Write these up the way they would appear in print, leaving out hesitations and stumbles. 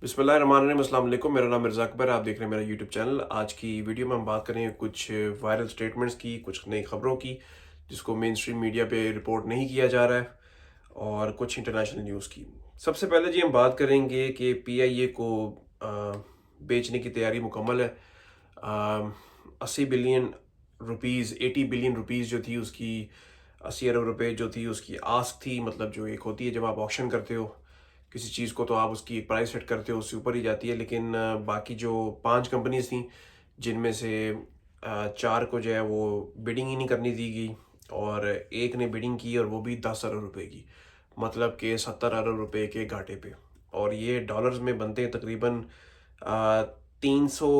बिस्मिल्लाहिर्रहमानिर्रहीम, अस्सलाम वालेकुम। मेरा नाम मिर्ज़ा अकबर है, आप देख रहे हैं मेरा यूट्यूब चैनल। आज की वीडियो में हम बात करेंगे कुछ वायरल स्टेटमेंट्स की, कुछ नई खबरों की जिसको मेन स्ट्रीम मीडिया पे रिपोर्ट नहीं किया जा रहा है, और कुछ इंटरनेशनल न्यूज़ की। सबसे पहले जी हम बात करेंगे कि पीआईए को बेचने की तैयारी मुकम्मल है। 80 बिलियन रुपीज़ 80 बिलियन रुपीज़ जो थी उसकी, 80 अरब रुपए जो थी उसकी आस्क थी। मतलब जो एक होती है जब आप ऑक्शन करते हो किसी चीज़ को, तो आप उसकी एक प्राइस सेट करते हो, उससे ऊपर ही जाती है। लेकिन बाकी जो 5 कंपनीज थी, जिनमें से 4 को जो है वो बिडिंग ही नहीं करनी दी गई, और एक ने बिडिंग की और वो भी 10 अरब रुपए की। मतलब कि 70 अरब रुपए के घाटे पे। और ये डॉलर्स में बनते हैं तकरीबन 300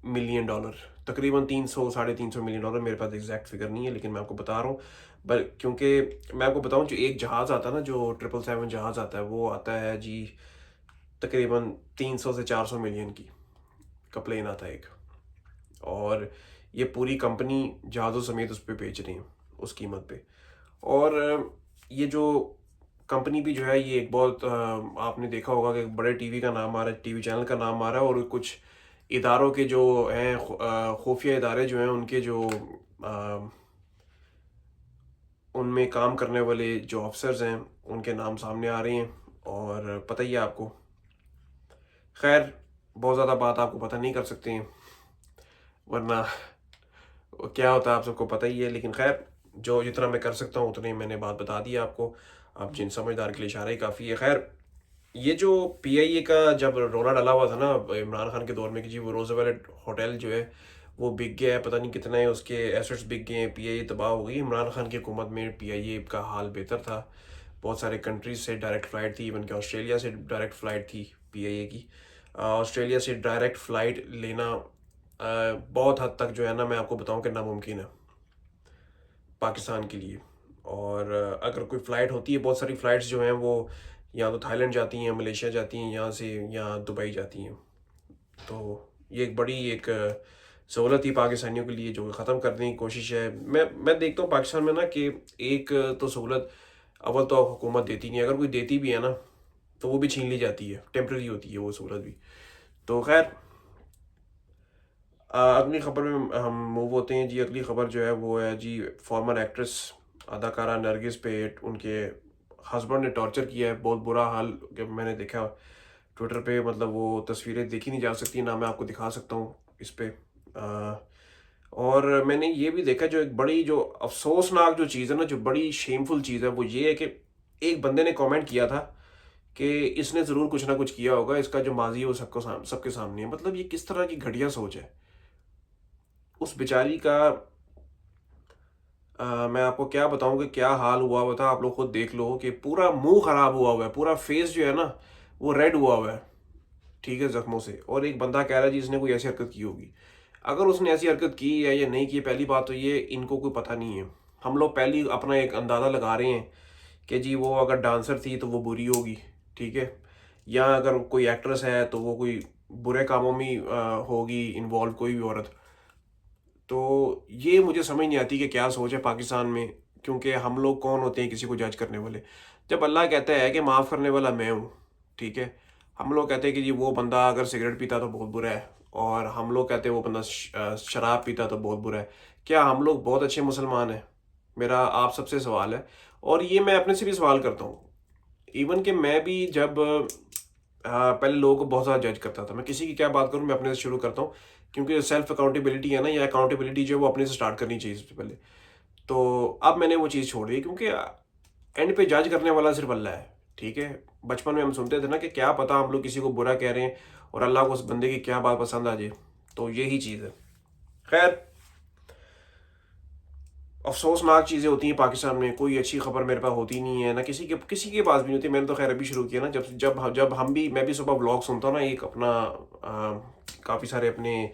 मिलियन डॉलर। तकरीबन 300 साढ़े 300 मिलियन डॉलर। मेरे पास एग्जैक्ट फिगर नहीं है, लेकिन मैं आपको बता रहा हूँ। पर क्योंकि मैं आपको बताऊं, जो एक जहाज़ आता है ना, जो 777 जहाज़ आता है, वो आता है जी तकरीबन 300 से 400 मिलियन की का प्लेन आता है एक। और ये पूरी कंपनी जहाज़ों समेत उस पर बेच रही है उस कीमत पे। और ये जो कंपनी भी जो है, ये एक बहुत आपने देखा होगा कि बड़े टीवी का नाम आ रहा है, टीवी चैनल का नाम आ रहा है, और कुछ इदारों के जो हैं, खुफिया इदारे जो हैं, उनके जो अ, उनमें काम करने वाले जो ऑफिसर्स हैं, उनके नाम सामने आ रहे हैं। और पता ही है आपको। खैर, बहुत ज़्यादा बात आपको पता नहीं कर सकते हैं, वरना क्या होता है आप सबको पता ही है। लेकिन खैर, जो जितना मैं कर सकता हूँ उतनी मैंने बात बता दी है आपको। आप जिन समझदार के लिए इशारा ही काफ़ी है। खैर, ये जो पीआईए का जब रोना डला हुआ था ना इमरान खान के दौर में, कि जी वो रोजवेल्ट होटल जो है वो बिक गया है, पता नहीं कितने उसके एसेट्स बिक गए हैं, पीआईए तबाह हो गई। इमरान खान की हुकूमत में पीआईए का हाल बेहतर था। बहुत सारे कंट्रीज से डायरेक्ट फ़्लाइट थी, इवन के ऑस्ट्रेलिया से डायरेक्ट फ़्लाइट थी पीआईए की। ऑस्ट्रेलिया से डायरेक्ट फ़्लाइट लेना बहुत हद तक जो है ना, मैं आपको बताऊं कि नामुमकिन है पाकिस्तान के लिए। और अगर कोई फ़्लाइट होती है, बहुत सारी फ़्लाइट्स जो हैं वो या तो थाईलैंड जाती हैं, मलेशिया जाती हैं, यहाँ से यहाँ दुबई जाती हैं। तो ये एक बड़ी एक सहूलत थी पाकिस्तानियों के लिए, जो ख़त्म करने की कोशिश है। मैं देखता हूँ पाकिस्तान में ना कि एक तो सहूलत अव्वल तो हुकूमत देती नहीं है, अगर कोई देती भी है ना तो वो भी छीन ली जाती है, टेम्प्रेरी होती है वो सहूलत भी। तो खैर, अगली खबर में हम मूव होते हैं जी। अगली खबर जो है वो है जी, फॉर्मर एक्ट्रेस अदाकारा नरगिस पे उनके हस्बैंड ने टॉर्चर किया है। बहुत बुरा हाल जब मैंने देखा ट्विटर पे, मतलब वो तस्वीरें देखी नहीं जा सकती ना, मैं आपको दिखा सकता हूँ इस पे। और मैंने ये भी देखा, जो एक बड़ी जो अफसोसनाक जो चीज़ है ना, जो बड़ी शेमफुल चीज़ है, वो ये है कि एक बंदे ने कमेंट किया था कि इसने ज़रूर कुछ ना कुछ किया होगा, इसका जो माजी है वो सबके सामने है। मतलब ये किस तरह की घटिया सोच है उस बेचारी का। मैं आपको क्या बताऊं कि क्या हाल हुआ हुआ था। आप लोग खुद देख लो कि पूरा मुंह खराब हुआ हुआ है, पूरा फेस जो है ना वो रेड हुआ हुआ है, ठीक है, जख्मों से। और एक बंदा कह रहा है जी इसने कोई ऐसी हरकत की होगी। अगर उसने ऐसी हरकत की है या नहीं की, पहली बात तो ये इनको कोई पता नहीं है। हम लोग पहली अपना एक अंदाज़ा लगा रहे हैं कि जी वो अगर डांसर थी तो वो बुरी होगी, ठीक है, या अगर कोई एक्ट्रेस है तो वो कोई बुरे कामों में होगी इन्वॉल्व, कोई भी औरत। तो ये मुझे समझ नहीं आती कि क्या सोच है पाकिस्तान में। क्योंकि हम लोग कौन होते हैं किसी को जज करने वाले? जब अल्लाह कहता है कि माफ़ करने वाला मैं हूँ, ठीक है, हम लोग कहते हैं कि जी वो बंदा अगर सिगरेट पीता तो बहुत बुरा है, और हम लोग कहते हैं वो बंदा शराब पीता तो बहुत बुरा है। क्या हम लोग बहुत अच्छे मुसलमान हैं? मेरा आप सबसे सवाल है। और ये मैं अपने से भी सवाल करता हूँ। इवन कि मैं भी जब पहले लोगों को बहुत ज़्यादा जज करता था। मैं किसी की क्या बात करूँ, मैं अपने से शुरू करता हूँ। क्योंकि सेल्फ अकाउंटेबिलिटी है ना, या अकाउंटेबिलिटी जो है वो अपने से स्टार्ट करनी चाहिए सबसे पहले। तो अब मैंने वो चीज़ छोड़ दी, क्योंकि एंड पे जज करने वाला सिर्फ अल्लाह है, ठीक है। बचपन में हम सुनते थे ना कि क्या पता हम लोग किसी को बुरा कह रहे हैं और अल्लाह को उस बंदे की क्या बात पसंद आ जाए। तो यही चीज़ है। खैर, अफसोसनाक चीज़ें होती हैं पाकिस्तान में। कोई अच्छी खबर मेरे पास होती नहीं है ना, किसी के पास भी नहीं होती। मैंने तो खैर अभी शुरू किया ना, जब जब जब हम भी मैं भी सुबह व्लॉग सुनता हूँ ना, एक अपना काफ़ी सारे अपने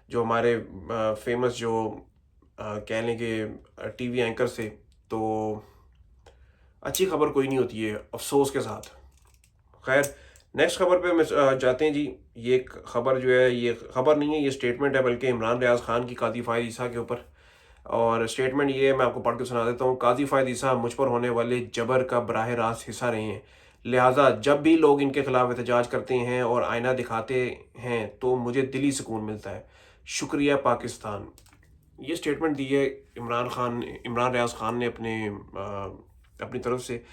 जो हमारे फेमस जो कह लें कि टीवी एंकर से। तो अच्छी खबर कोई नहीं होती है अफसोस के साथ। खैर, नेक्स्ट खबर पे मैं जाते हैं जी। ये एक खबर जो है, ये खबर नहीं है, ये स्टेटमेंट है, बल्कि इमरान रियाज खान की कादी फायद ईसा के ऊपर। और स्टेटमेंट ये है, मैं आपको पढ़ के सुना देता हूँ। काजी फायद ईसा मुझ पर होने वाले जबर का बराह रास्त हिस्सा रहे हैं, लिहाजा जब भी लोग इनके खिलाफ एहतजाज करते हैं और आईना दिखाते हैं तो मुझे दिली सुकून मिलता है। शुक्रिया पाकिस्तान। ये स्टेटमेंट दी है इमरान रियाज खान ने अपनी तरफ से।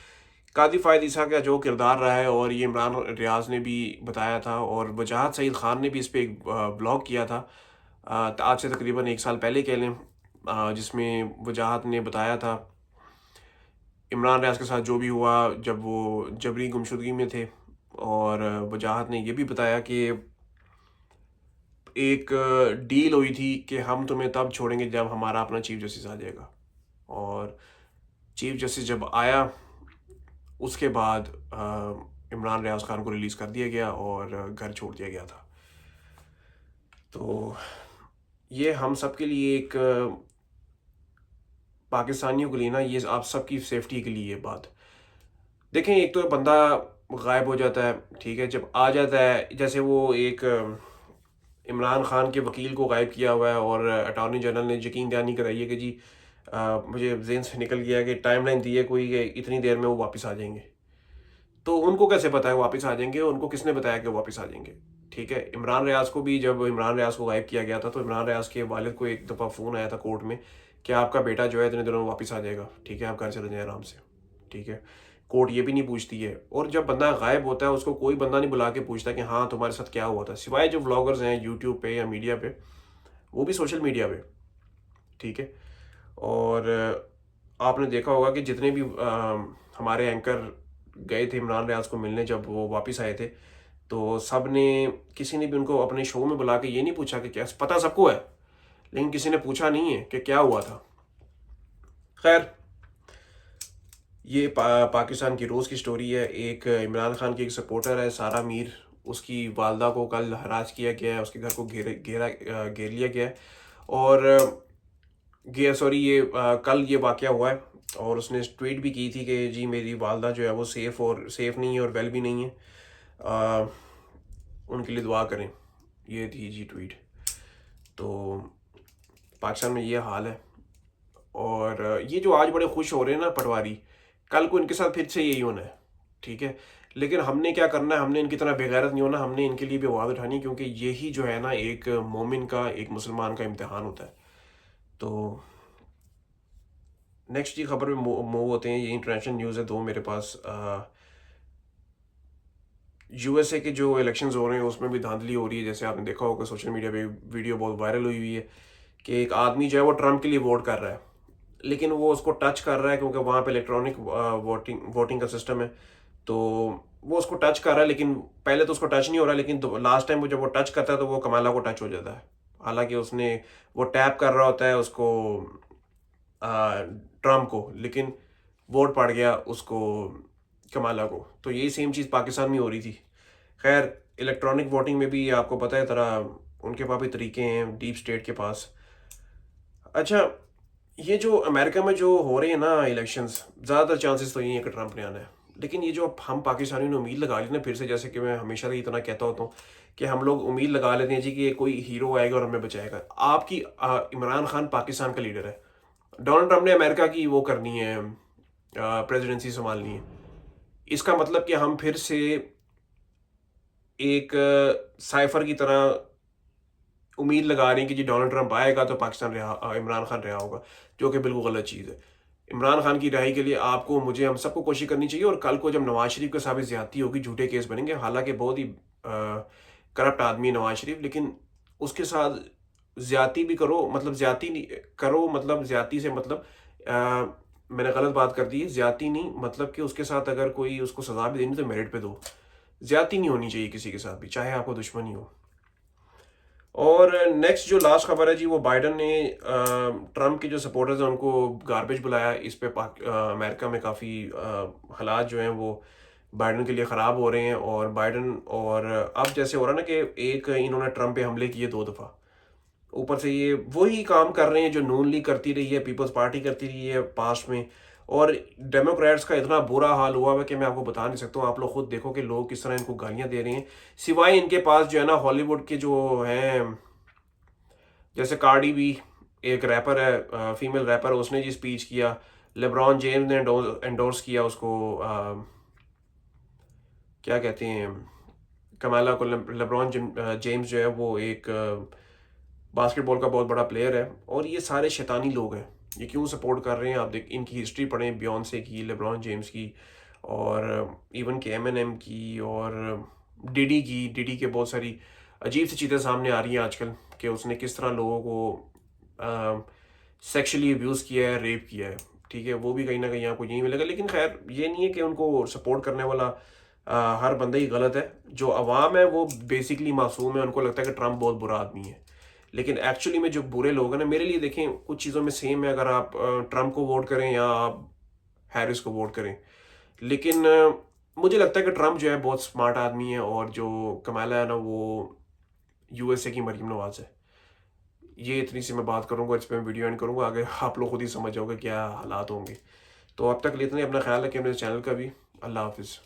कादी फ़ायद ईसा का जो किरदार रहा है, और ये इमरान रियाज ने भी बताया था, और वजाहत सईद खान ने भी इस पे एक ब्लॉग किया था आज से तकरीबन 1 साल पहले कह लें, जिसमें वजाहत ने बताया था इमरान रियाज के साथ जो भी हुआ जब वो जबरी गुमशुदगी में थे। और वजाहत ने ये भी बताया कि एक डील हुई थी कि हम तुम्हें तब छोड़ेंगे जब हमारा अपना चीफ जस्टिस आ जाएगा, और चीफ जस्टिस जब आया उसके बाद इमरान रियाज खान को रिलीज़ कर दिया गया और घर छोड़ दिया गया था। तो ये हम सब के लिए एक पाकिस्तानियों के लिए ना, ये आप सबकी सेफ्टी के लिए ये बात देखें। एक तो बंदा गायब हो जाता है, ठीक है, जब आ जाता है, जैसे वो एक इमरान खान के वकील को गायब किया हुआ है और अटॉर्नी जनरल ने यकीन दहानी कराई है कि जी मुझे जेन से निकल गया कि टाइमलाइन दी है कोई कि इतनी देर में वो वापस आ जाएंगे। तो उनको कैसे पता है वापस आ जाएंगे? उनको किसने बताया कि वापस आ जाएंगे? ठीक है, इमरान रियाज को भी, जब इमरान रियाज को गायब किया गया था तो इमरान रियाज के वालिद को एक दफ़ा फ़ोन आया था कोर्ट में कि आपका बेटा जो है इतने दिनों में वापस आ जाएगा, ठीक है, आप घर चले जाएं आराम से। ठीक है, कोर्ट ये भी नहीं पूछती है। और जब बंदा गायब होता है उसको कोई बंदा नहीं बुला के पूछता कि हाँ तुम्हारे साथ क्या हुआ था, सिवाय जो व्लॉगर्स हैं यूट्यूब पे या मीडिया पे, वो भी सोशल मीडिया पे। ठीक है, और आपने देखा होगा कि जितने भी हमारे एंकर गए थे इमरान रियाज को मिलने जब वो वापस आए थे, तो सब ने, किसी ने भी उनको अपने शो में बुला के ये नहीं पूछा कि क्या, पता सबको है लेकिन किसी ने पूछा नहीं है कि क्या हुआ था। खैर, ये पाकिस्तान की रोज़ की स्टोरी है। एक इमरान खान की एक सपोर्टर है सारा मीर, उसकी वालदा को कल हरास किया गया है, उसके घर को घेर लिया गया है। और कल ये वाक़या हुआ है, और उसने ट्वीट भी की थी कि जी मेरी वालदा जो है वो सेफ़ नहीं है और वेल भी नहीं है, अ, उनके लिए दुआ करें। ये थी जी ट्वीट। तो पाकिस्तान में ये हाल है। और ये जो आज बड़े खुश हो रहे हैं ना पटवारी, कल को इनके साथ फिर से यही होना है। ठीक है, लेकिन हमने क्या करना है, हमने इनकी तरह बेगैरत नहीं होना, हमने इनके लिए भी आवाज़ उठानी है, क्योंकि यही जो है ना एक मोमिन का, एक मुसलमान का इम्तिहान होता है। तो नेक्स्ट की खबर में मूव होते हैं। ये इंटरनेशनल न्यूज़ है दो मेरे पास। यूएसए के जो इलेक्शंस हो रहे हैं उसमें भी धांधली हो रही है। जैसे आपने देखा होगा सोशल मीडिया पे वीडियो बहुत वायरल हुई है कि एक आदमी जो है वो ट्रम्प के लिए वोट कर रहा है, लेकिन वो उसको टच कर रहा है क्योंकि वहाँ पे इलेक्ट्रॉनिक वोटिंग का सिस्टम है। तो वो उसको टच कर रहा है, लेकिन पहले तो उसको टच नहीं हो रहा, लेकिन लास्ट टाइम वो जब वो टच करता है तो वो कमाला को टच हो जाता है। हालांकि उसने, वो टैप कर रहा होता है उसको, ट्रम्प को, लेकिन वोट पड़ गया उसको, कमाला को। तो यही सेम चीज़ पाकिस्तान में हो रही थी। खैर, इलेक्ट्रॉनिक वोटिंग में भी आपको पता है तरह उनके पास भी तरीके हैं डीप स्टेट के पास। अच्छा, ये जो अमेरिका में जो हो रहे हैं ना इलेक्शंस, ज़्यादातर चांसेस तो यही है कि ट्रंप ने आना है। लेकिन ये जो हम पाकिस्तानियों ने उम्मीद लगा ली ना फिर से, जैसे कि मैं हमेशा से इतना कहता होता हूँ कि हम लोग उम्मीद लगा लेते हैं जी कि कोई हीरो आएगा और हमें बचाएगा। आपकी इमरान खान पाकिस्तान का लीडर है, डोनाल्ड ट्रंप ने अमेरिका की वो करनी है, प्रेसिडेंसी संभालनी है। इसका मतलब कि हम फिर से एक साइफर की तरह उम्मीद लगा रही हैं कि जी डोनाल्ड ट्रंप आएगा तो पाकिस्तान इमरान खान रहा होगा, जो कि बिल्कुल गलत चीज़ है। इमरान खान की रिहाई के लिए आपको, मुझे, हम सबको कोशिश करनी चाहिए। और कल को जब नवाज शरीफ के साथ ज्यादती होगी, झूठे केस बनेंगे, हालांकि बहुत ही करप्ट आदमी है नवाज शरीफ, लेकिन उसके साथ ज्यादती भी करो, मतलब ज्यादती नहीं करो, मतलब ज्यादती से मतलब मैंने गलत बात कर दी है, ज्यादती नहीं मतलब कि उसके साथ अगर कोई उसको सजा भी देनी तो मेरिट पे दो। ज्यादती नहीं होनी चाहिए किसी के साथ भी, चाहे आपको दुश्मनी हो। और नेक्स्ट जो लास्ट खबर है जी, वो बाइडन ने ट्रम्प के जो सपोर्टर्स हैं उनको गार्बेज बुलाया। इस पे अमेरिका में काफ़ी हालात जो हैं वो बाइडन के लिए ख़राब हो रहे हैं। और बाइडन, और अब जैसे हो रहा है ना कि एक इन्होंने ट्रम्प पे हमले किए 2 दफ़ा, ऊपर से ये वही काम कर रहे हैं जो नून लीग करती रही है, पीपल्स पार्टी करती रही है पास्ट में। और डेमोक्रेट्स का इतना बुरा हाल हुआ है कि मैं आपको बता नहीं सकता हूँ। आप लोग खुद देखो कि लोग किस तरह इनको गालियां दे रहे हैं। सिवाय इनके पास जो है ना हॉलीवुड के जो हैं, जैसे कार्डी बी, एक रैपर है, फीमेल रैपर, उसने जी स्पीच किया। लेब्रॉन जेम्स ने एंडोर्स किया उसको क्या कहते हैं, कमाला को लेब्रॉन जेम्स जो है वो एक बास्केटबॉल का बहुत बड़ा प्लेयर है, और ये सारे शैतानी लोग हैं। ये क्यों सपोर्ट कर रहे हैं, आप देख इनकी हिस्ट्री पढ़ें, बियॉन्से की, लेब्रॉन जेम्स की, और इवन के एम की, और डिडी के बहुत सारी अजीब सी चीज़ें सामने आ रही हैं आजकल, कि उसने किस तरह लोगों को सेक्शुअली अब्यूज़ किया है, रेप किया है। ठीक है, वो भी कहीं ना कहीं आपको यही मिलेगा। लेकिन खैर ये नहीं है कि उनको सपोर्ट करने वाला हर बंदा ही गलत है। जो अवाम है वो बेसिकली मासूम है, उनको लगता है कि ट्रम्प बहुत बुरा आदमी है। लेकिन एक्चुअली में जो बुरे लोग हैं ना, मेरे लिए देखें कुछ चीज़ों में सेम है, अगर आप ट्रम्प को वोट करें या आप हैरिस को वोट करें। लेकिन मुझे लगता है कि ट्रम्प जो है बहुत स्मार्ट आदमी है, और जो कमाला है ना वो यूएसए की मरीम नवाज है। ये इतनी सी मैं बात करूंगा, इस पर वीडियो एंड करूंगा, आगे आप लोग खुद ही समझ जाओगे क्या हालात होंगे। तो अब तक के लिए इतना ही, अपना ख्याल रखें, मेरे चैनल का भी। अल्लाह हाफिज़।